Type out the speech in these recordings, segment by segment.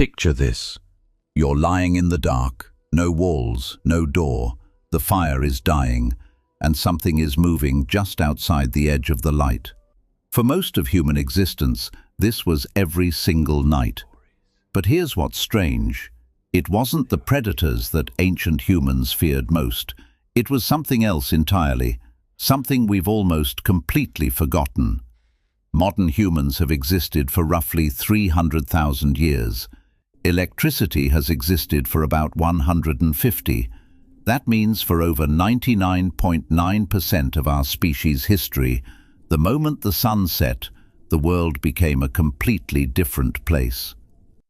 Picture this. You're lying in the dark, no walls, no door, the fire is dying, and something is moving just outside the edge of the light. For most of human existence, this was every single night. But here's what's strange. It wasn't the predators that ancient humans feared most. It was something else entirely, something we've almost completely forgotten. Modern humans have existed for roughly 300,000 years. Electricity has existed for about 150. That means for over 99.9% of our species' history, the moment the sun set, the world became a completely different place.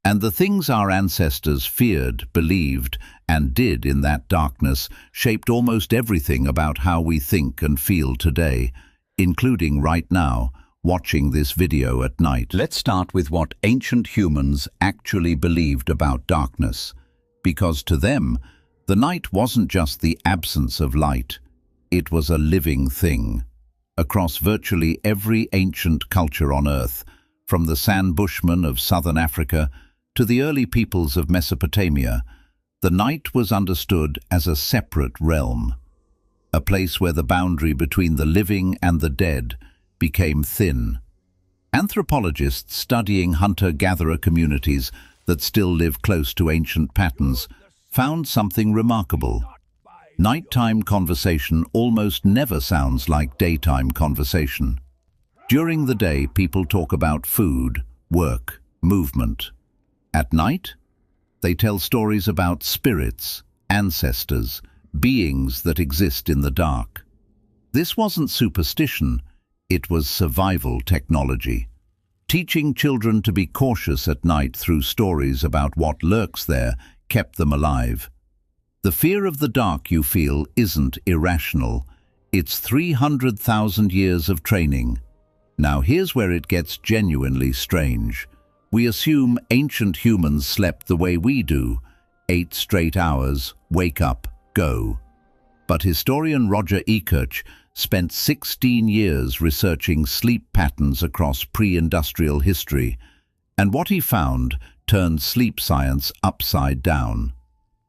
And the things our ancestors feared, believed, and did in that darkness shaped almost everything about how we think and feel today, including right now, watching this video at night. Let's start with what ancient humans actually believed about darkness, because to them, the night wasn't just the absence of light, it was a living thing. Across virtually every ancient culture on Earth, from the San Bushmen of southern Africa to the early peoples of Mesopotamia, the night was understood as a separate realm, a place where the boundary between the living and the dead became thin. Anthropologists studying hunter-gatherer communities that still live close to ancient patterns found something remarkable. Nighttime conversation almost never sounds like daytime conversation. During the day, people talk about food, work, movement. At night, they tell stories about spirits, ancestors, beings that exist in the dark. This wasn't superstition, it was survival technology. Teaching children to be cautious at night through stories about what lurks there kept them alive. The fear of the dark you feel isn't irrational. It's 300,000 years of training. Now here's where it gets genuinely strange. We assume ancient humans slept the way we do, 8 straight hours, wake up, go. But historian Roger Ekirch spent 16 years researching sleep patterns across pre-industrial history, and what he found turned sleep science upside down.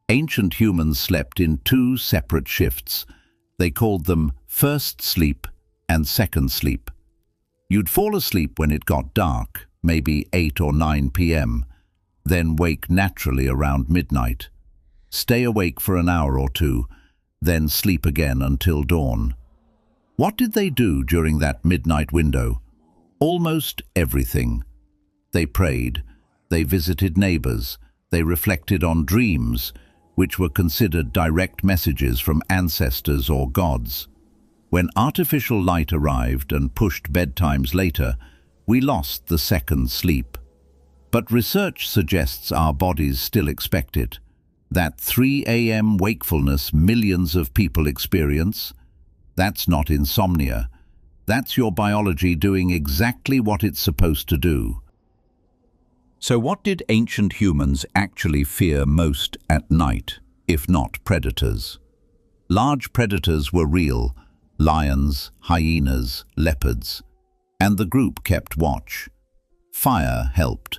Ancient humans slept in 2 separate shifts. They called them first sleep and second sleep. You'd fall asleep when it got dark, maybe 8 or 9 p.m., then wake naturally around midnight. Stay awake for an hour or two, then sleep again until dawn. What did they do during that midnight window? Almost everything. They prayed, they visited neighbors, they reflected on dreams, which were considered direct messages from ancestors or gods. When artificial light arrived and pushed bedtimes later, we lost the second sleep. But research suggests our bodies still expect it. That 3 a.m. wakefulness millions of people experience, that's not insomnia. That's your biology doing exactly what it's supposed to do. So what did ancient humans actually fear most at night, if not predators? Large predators were real, lions, hyenas, leopards, and the group kept watch. Fire helped,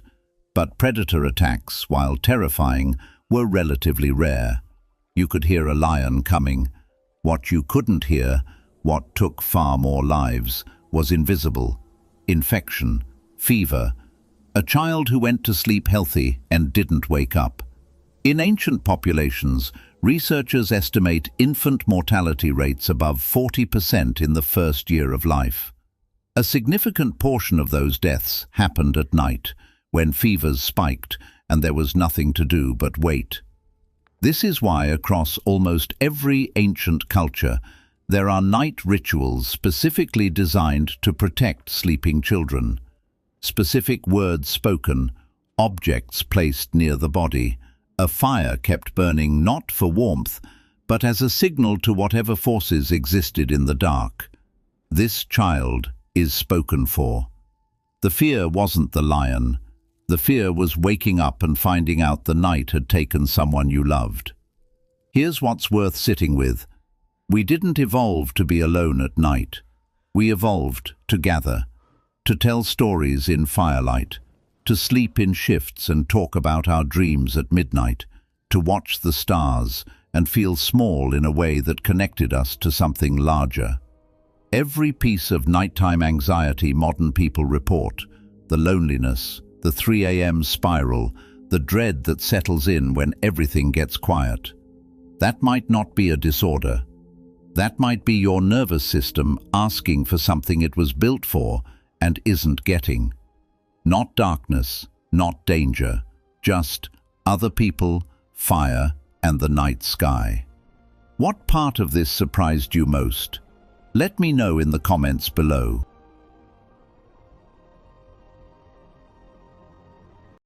but predator attacks, while terrifying, were relatively rare. You could hear a lion coming. What you couldn't hear, what took far more lives, was invisible. Infection, fever, a child who went to sleep healthy and didn't wake up. In ancient populations, researchers estimate infant mortality rates above 40% in the first year of life. A significant portion of those deaths happened at night, when fevers spiked and there was nothing to do but wait. This is why across almost every ancient culture, there are night rituals specifically designed to protect sleeping children. Specific words spoken, objects placed near the body, a fire kept burning not for warmth, but as a signal to whatever forces existed in the dark. This child is spoken for. The fear wasn't the lion. The fear was waking up and finding out the night had taken someone you loved. Here's what's worth sitting with. We didn't evolve to be alone at night. We evolved to gather, to tell stories in firelight, to sleep in shifts and talk about our dreams at midnight, to watch the stars and feel small in a way that connected us to something larger. Every piece of nighttime anxiety modern people report, the loneliness, the 3 a.m. spiral, the dread that settles in when everything gets quiet. That might not be a disorder. That might be your nervous system asking for something it was built for and isn't getting. Not darkness, not danger, just other people, fire, and the night sky. What part of this surprised you most? Let me know in the comments below.